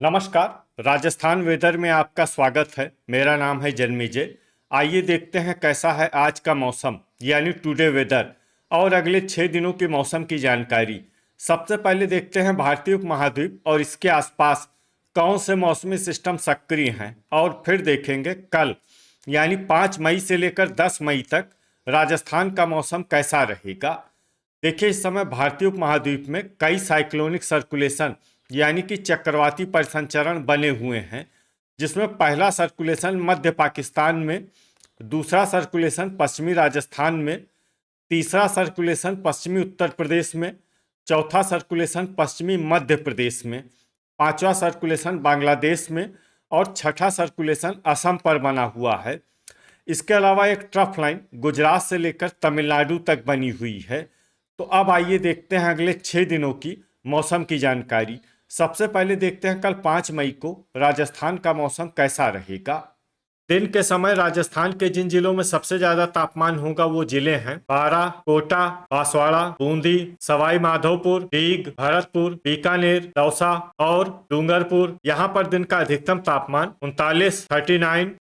नमस्कार। राजस्थान वेदर में आपका स्वागत है। मेरा नाम है जन्मेजय। आइए देखते हैं कैसा है आज का मौसम यानी टुडे वेदर और अगले 6 दिनों के मौसम की जानकारी। सबसे पहले देखते हैं भारतीय उपमहाद्वीप और इसके आसपास कौन से मौसमी सिस्टम सक्रिय हैं और फिर देखेंगे कल यानी 5 मई से लेकर 10 मई तक राजस्थान का मौसम कैसा रहेगा। देखिए, इस समय भारतीय उपमहाद्वीप में कई साइक्लोनिक सर्कुलेशन यानी कि चक्रवाती परिसंचरण बने हुए हैं, जिसमें पहला सर्कुलेशन मध्य पाकिस्तान में, दूसरा सर्कुलेशन पश्चिमी राजस्थान में, तीसरा सर्कुलेशन पश्चिमी उत्तर प्रदेश में, चौथा सर्कुलेशन पश्चिमी मध्य प्रदेश में, पांचवा सर्कुलेशन बांग्लादेश में और छठा सर्कुलेशन असम पर बना हुआ है। इसके अलावा एक ट्रफ लाइन गुजरात से लेकर तमिलनाडु तक बनी हुई है। तो अब आइए देखते हैं अगले 6 दिनों की मौसम की जानकारी। सबसे पहले देखते हैं कल 5 मई को राजस्थान का मौसम कैसा रहेगा। दिन के समय राजस्थान के जिन जिलों में सबसे ज्यादा तापमान होगा वो जिले हैं बारां, कोटा, बांसवाड़ा, बूंदी, सवाई माधोपुर, दीग, भरतपुर, बीकानेर, दौसा और डूंगरपुर। यहाँ पर दिन का अधिकतम तापमान 39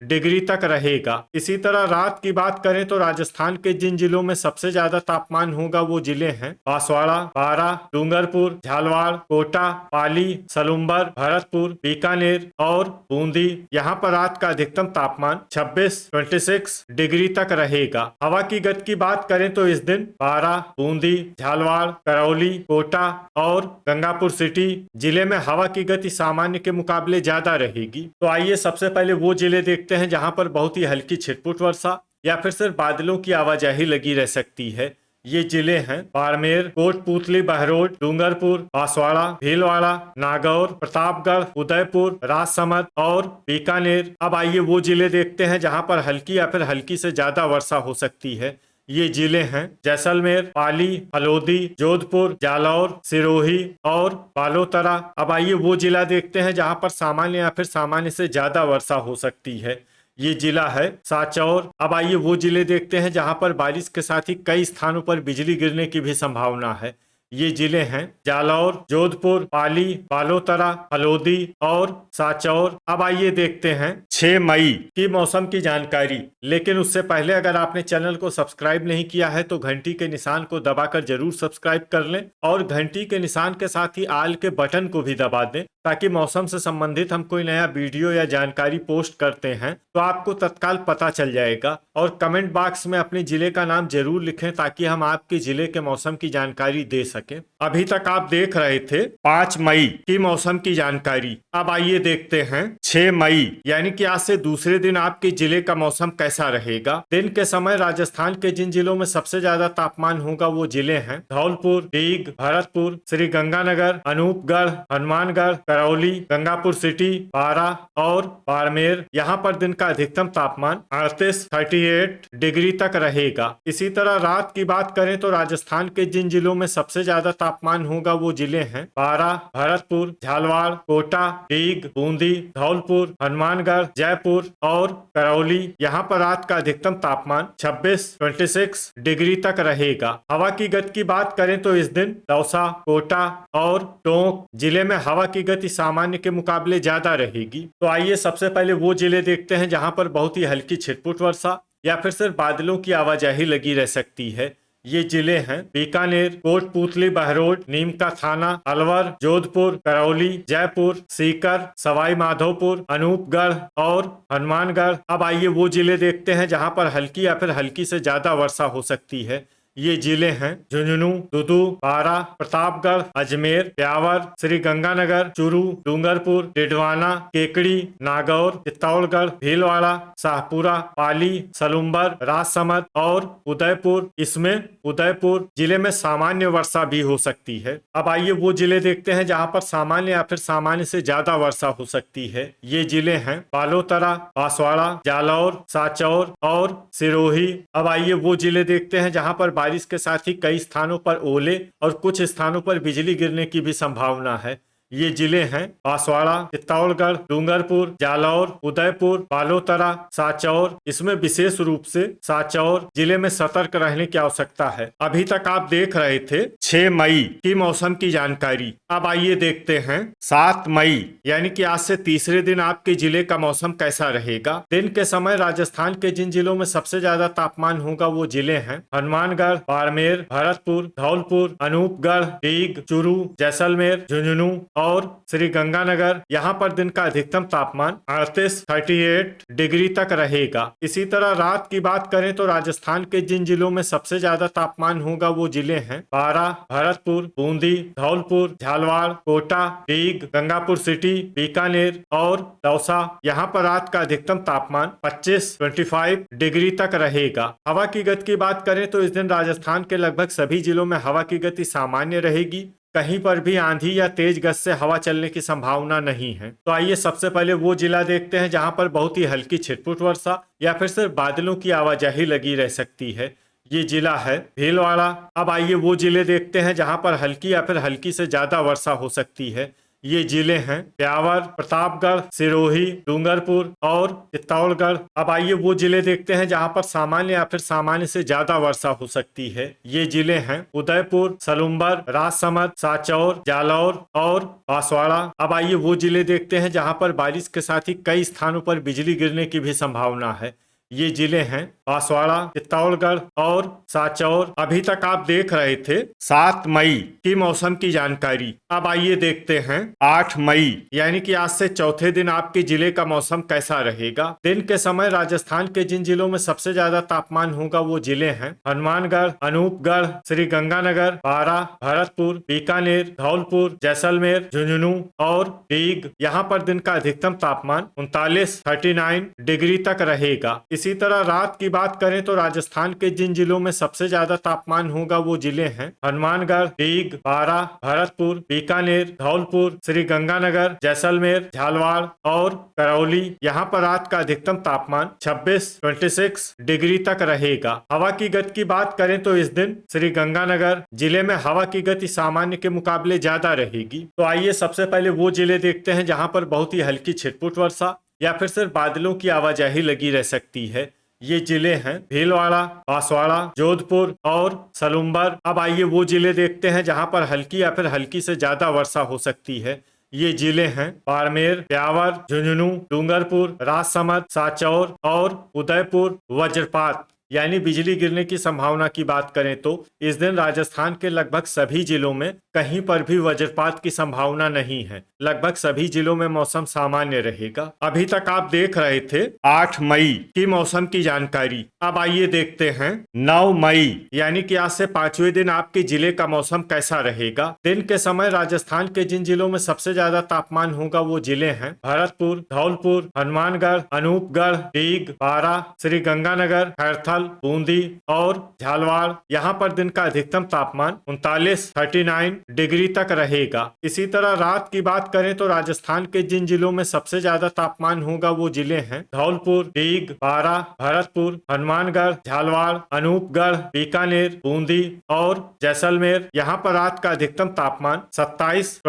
डिग्री तक रहेगा। इसी तरह रात की बात करें तो राजस्थान के जिन जिलों में सबसे ज्यादा तापमान होगा वो जिले हैं बांसवाड़ा, बारां, डूंगरपुर, झालवाड़, कोटा, पाली, सलुम्बर, भरतपुर, बीकानेर और बूंदी। यहाँ पर रात का अधिकतम तापमान 26 डिग्री तक रहेगा। हवा की गति की बात करें तो इस दिन बारां, बूंदी, झालवाड़, करौली, कोटा और गंगापुर सिटी जिले में हवा की गति सामान्य के मुकाबले ज्यादा रहेगी। तो आइए सबसे पहले वो जिले देखते हैं जहां पर बहुत ही हल्की छिटपुट वर्षा या फिर सिर्फ बादलों की आवाजाही लगी रह सकती है। ये जिले हैं बाड़मेर, कोटपूतली, बहरोड, डूंगरपुर, बांसवाड़ा, भीलवाड़ा, नागौर, प्रतापगढ़, उदयपुर, राजसमंद और बीकानेर। अब आइए वो जिले देखते हैं जहां पर हल्की या फिर हल्की से ज्यादा वर्षा हो सकती है। ये जिले हैं जैसलमेर, पाली, हलोदी, जोधपुर, जालौर, सिरोही और बालोतरा। अब आइए वो जिला देखते हैं जहां पर सामान्य या फिर सामान्य से ज्यादा वर्षा हो सकती है। ये जिला है सांचौर। अब आइए वो जिले देखते हैं जहां पर बारिश के साथ ही कई स्थानों पर बिजली गिरने की भी संभावना है। ये जिले हैं जालौर, जोधपुर, पाली, बालोतरा, हलोदी और सांचौर। अब आइए देखते हैं 6 मई की मौसम की जानकारी। लेकिन उससे पहले अगर आपने चैनल को सब्सक्राइब नहीं किया है तो घंटी के निशान को दबाकर जरूर सब्सक्राइब कर लें और घंटी के निशान के साथ ही आल के बटन को भी दबा दें, ताकि मौसम से संबंधित हम कोई नया वीडियो या जानकारी पोस्ट करते हैं तो आपको तत्काल पता चल जाएगा। और कमेंट बॉक्स में अपने जिले का नाम जरूर लिखें ताकि हम आपके जिले के मौसम की जानकारी दे सकें। अभी तक आप देख रहे थे 5 मई की मौसम की जानकारी। अब आइए देखते हैं 6 मई यानी कि आज से दूसरे दिन आपके जिले का मौसम कैसा रहेगा। दिन के समय राजस्थान के जिन जिलों में सबसे ज्यादा तापमान होगा वो जिले हैं धौलपुर, दीग, भरतपुर, श्री गंगानगर, अनूपगढ़, हनुमानगढ़, करौली, गंगापुर सिटी, बारां और बाड़मेर। यहाँ पर दिन का अधिकतम तापमान 38 डिग्री तक रहेगा। इसी तरह रात की बात करें तो राजस्थान के जिन जिलों में सबसे ज्यादा तापमान होगा वो जिले हैं बारां, भरतपुर, झालवाड़, कोटा, दीग, बूंदी, धौलपुर, हनुमानगढ़, जयपुर और करौली। यहाँ पर रात का अधिकतम तापमान 26 डिग्री तक रहेगा। हवा की गति की बात करें तो इस दिन दौसा, कोटा और टोंक जिले में हवा की गति सामान्य के मुकाबले ज्यादा रहेगी। तो आइए सबसे पहले वो जिले देखते हैं जहां पर बहुत ही हल्की छिटपुट वर्षा या फिर सिर्फ बादलों की आवाजाही लगी रह सकती है। ये जिले हैं बीकानेर, कोटपूतली, बहरोड, नीमका थाना, अलवर, जोधपुर, करौली, जयपुर, सीकर, सवाई माधोपुर, अनूपगढ़ और हनुमानगढ़। अब आइए वो जिले देखते हैं जहां पर हल्की या फिर हल्की से ज्यादा वर्षा हो सकती है। ये जिले हैं झुंझुनू, दुदू, बारां, प्रतापगढ़, अजमेर, ब्यावर, श्री गंगानगर, चूरू, डूंगरपुर, डिडवाना, केकड़ी, नागौर, चित्तौड़गढ़, भीलवाड़ा, शाहपुरा, पाली, सलुम्बर, राजसमंद और उदयपुर। इसमें उदयपुर जिले में सामान्य वर्षा भी हो सकती है। अब आइए वो जिले देखते हैं जहां पर सामान्य या फिर सामान्य से ज्यादा वर्षा हो सकती है। ये जिले हैं बालोतरा, बांसवाड़ा, जालौर, सांचौर और सिरोही। अब आइए वो जिले देखते हैं जहां पर बारिश के साथ ही कई स्थानों पर ओले और कुछ स्थानों पर बिजली गिरने की भी संभावना है। ये जिले हैं बांसवाड़ा, चित्तौड़गढ़, डूंगरपुर, जालौर, उदयपुर, बालोतरा, सांचौर। इसमें विशेष रूप से सांचौर जिले में सतर्क रहने की आवश्यकता है। अभी तक आप देख रहे थे 6 मई की मौसम की जानकारी। अब आइए देखते हैं 7 मई यानी कि आज से तीसरे दिन आपके जिले का मौसम कैसा रहेगा। दिन के समय राजस्थान के जिन जिलों में सबसे ज्यादा तापमान होगा वो जिले हैं हनुमानगढ़, बाड़मेर, भरतपुर, धौलपुर, अनूपगढ़, डीग, चूरू, जैसलमेर, झुंझुनू और श्री गंगानगर। यहाँ पर दिन का अधिकतम तापमान 38 डिग्री तक रहेगा। इसी तरह रात की बात करें तो राजस्थान के जिन जिलों में सबसे ज्यादा तापमान होगा वो जिले हैं बारां, भरतपुर, बूंदी, धौलपुर, झालवाड़, कोटा, डीग, गंगापुर सिटी, बीकानेर और दौसा। यहाँ पर रात का अधिकतम तापमान 25 डिग्री तक रहेगा। हवा की गति की बात करें तो इस दिन राजस्थान के लगभग सभी जिलों में हवा की गति सामान्य रहेगी। कहीं पर भी आंधी या तेज गति से हवा चलने की संभावना नहीं है। तो आइए सबसे पहले वो जिला देखते हैं जहां पर बहुत ही हल्की छिटपुट वर्षा या फिर सिर्फ बादलों की आवाजाही लगी रह सकती है। ये जिला है भीलवाड़ा। अब आइए वो जिले देखते हैं जहां पर हल्की या फिर हल्की से ज्यादा वर्षा हो सकती है। ये जिले हैं ब्यावर, प्रतापगढ़, सिरोही, डूंगरपुर और चित्तौड़गढ़। अब आइए वो जिले देखते हैं जहां पर सामान्य या फिर सामान्य से ज्यादा वर्षा हो सकती है। ये जिले हैं उदयपुर, सलुम्बर, राजसमंद, सांचौर, जालौर और बांसवाड़ा। अब आइए वो जिले देखते हैं जहां पर बारिश के साथ ही कई स्थानों पर बिजली गिरने की भी संभावना है। ये जिले हैं बांसवाड़ा, चित्तौड़गढ़ और सांचौर। अभी तक आप देख रहे थे 7 मई की मौसम की जानकारी। अब आइए देखते हैं 8 मई यानी कि आज से चौथे दिन आपके जिले का मौसम कैसा रहेगा। दिन के समय राजस्थान के जिन जिलों में सबसे ज्यादा तापमान होगा वो जिले हैं हनुमानगढ़, अनूपगढ़, श्री गंगानगर, बारां, भरतपुर, बीकानेर, धौलपुर, जैसलमेर, झुंझुनू और डीग। यहाँ पर दिन का अधिकतम तापमान 39 डिग्री तक रहेगा। इसी तरह रात की बात करें तो राजस्थान के जिन जिलों में सबसे ज्यादा तापमान होगा वो जिले हैं हनुमानगढ़, डीग, बारां, भरतपुर, बीकानेर, धौलपुर, श्री गंगानगर, जैसलमेर, झालवाड़ और करौली। यहाँ पर रात का अधिकतम तापमान 26 डिग्री तक रहेगा। हवा की गति की बात करें तो इस दिन श्री गंगानगर जिले में हवा की गति सामान्य के मुकाबले ज्यादा रहेगी। तो आइए सबसे पहले वो जिले देखते हैं जहाँ पर बहुत ही हल्की छिटपुट वर्षा या फिर सिर्फ बादलों की आवाजाही लगी रह सकती है। ये जिले हैं भीलवाड़ा, बांसवाड़ा, जोधपुर और सलुम्बर। अब आइए वो जिले देखते हैं जहां पर हल्की या फिर हल्की से ज्यादा वर्षा हो सकती है। ये जिले हैं बाड़मेर, ब्यावर, झुंझुनू, डूंगरपुर, राजसमंद, सांचौर और उदयपुर। वज्रपात यानी बिजली गिरने की संभावना की बात करें तो इस दिन राजस्थान के लगभग सभी जिलों में कहीं पर भी वज्रपात की संभावना नहीं है। लगभग सभी जिलों में मौसम सामान्य रहेगा। अभी तक आप देख रहे थे 8 मई की मौसम की जानकारी। अब आइए देखते हैं 9 मई यानी कि आज से 5वें दिन आपके जिले का मौसम कैसा रहेगा। दिन के समय राजस्थान के जिन जिलों में सबसे ज्यादा तापमान होगा वो जिले हैं भरतपुर, धौलपुर, हनुमानगढ़, अनूपगढ़, डीग, बारां, श्री गंगानगर, खैरथल, बूंदी और झालवाड़। यहाँ पर दिन का अधिकतम तापमान 39 डिग्री तक रहेगा। इसी तरह रात की बात करें तो राजस्थान के जिन जिलों में सबसे ज्यादा तापमान होगा वो जिले हैं धौलपुर, डीग, बारां, भरतपुर, हनुमानगढ़, झालवाड़, अनूपगढ़, बीकानेर, बूंदी और जैसलमेर। यहाँ पर रात का अधिकतम तापमान 27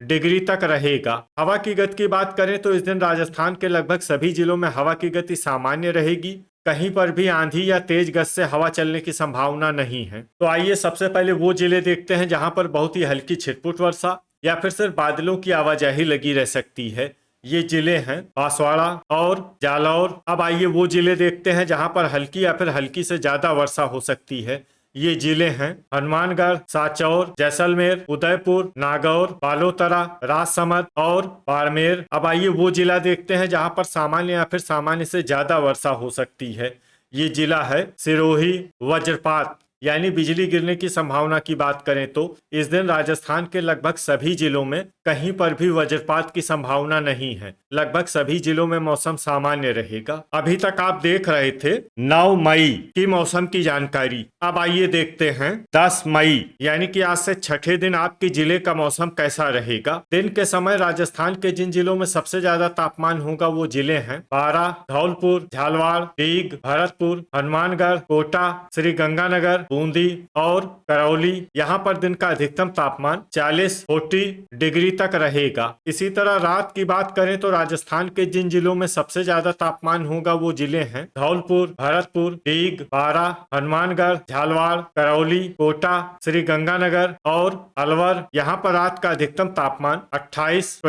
डिग्री तक रहेगा। हवा की गति की बात करें तो इस दिन राजस्थान के लगभग सभी जिलों में हवा की गति सामान्य रहेगी। कहीं पर भी आंधी या तेज गति से हवा चलने की संभावना नहीं है। तो आइए सबसे पहले वो जिले देखते हैं जहां पर बहुत ही हल्की छिटपुट वर्षा या फिर सिर्फ बादलों की आवाजाही लगी रह सकती है। ये जिले हैं बांसवाड़ा और जालौर। अब आइए वो जिले देखते हैं जहां पर हल्की या फिर हल्की से ज्यादा वर्षा हो सकती है। ये जिले हैं हनुमानगढ़, सांचौर, जैसलमेर, उदयपुर, नागौर, बालोतरा, राजसमंद और बाड़मेर। अब आइए वो जिला देखते हैं जहां पर सामान्य या फिर सामान्य से ज्यादा वर्षा हो सकती है। ये जिला है सिरोही। वज्रपात यानी बिजली गिरने की संभावना की बात करें तो इस दिन राजस्थान के लगभग सभी जिलों में कहीं पर भी वज्रपात की संभावना नहीं है। लगभग सभी जिलों में मौसम सामान्य रहेगा। अभी तक आप देख रहे थे 9 मई की मौसम की जानकारी। अब आइए देखते हैं 10 मई यानी कि आज से छठे दिन आपके जिले का मौसम कैसा रहेगा। दिन के समय राजस्थान के जिन जिलों में सबसे ज्यादा तापमान होगा वो जिले हैं बारां, धौलपुर, झालवाड़, डीग, भरतपुर, हनुमानगढ़, कोटा, श्री गंगानगर, बूंदी और करौली, यहाँ पर दिन का अधिकतम तापमान 40 डिग्री तक रहेगा। इसी तरह रात की बात करें तो राजस्थान के जिन जिलों में सबसे ज्यादा तापमान होगा वो जिले हैं धौलपुर, भरतपुर, दीग, बारां, हनुमानगढ़, झालावाड़, करौली, कोटा, श्री गंगानगर और अलवर। यहाँ पर रात का अधिकतम तापमान 28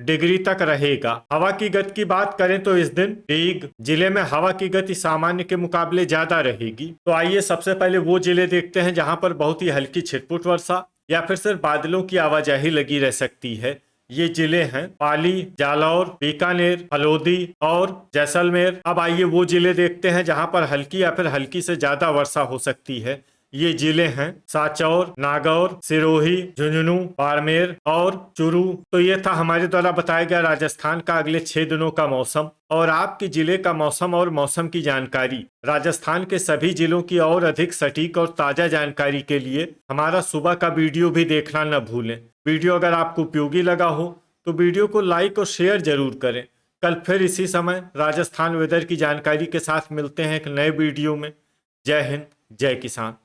डिग्री तक रहेगा। हवा की गति की बात करें तो इस दिन दीग जिले में हवा की गति सामान्य के मुकाबले ज्यादा रहेगी। तो आइए सबसे पहले वो जिले देखते हैं जहां पर बहुत ही हल्की छिटपुट वर्षा या फिर सिर्फ बादलों की आवाजाही लगी रह सकती है। ये जिले हैं पाली, जालौर, बीकानेर, हल्द्वानी और जैसलमेर। अब आइए वो जिले देखते हैं जहां पर हल्की या फिर हल्की से ज्यादा वर्षा हो सकती है। ये जिले हैं सांचौर, नागौर, सिरोही, झुंझुनू, बाड़मेर और चूरू। तो ये था हमारे द्वारा बताया गया राजस्थान का अगले 6 दिनों का मौसम और आपके जिले का मौसम और मौसम की जानकारी। राजस्थान के सभी जिलों की और अधिक सटीक और ताजा जानकारी के लिए हमारा सुबह का वीडियो भी देखना न भूलें। वीडियो अगर आपको उपयोगी लगा हो तो वीडियो को लाइक और शेयर जरूर करें। कल फिर इसी समय राजस्थान वेदर की जानकारी के साथ मिलते हैं एक नए वीडियो में। जय हिंद, जय किसान।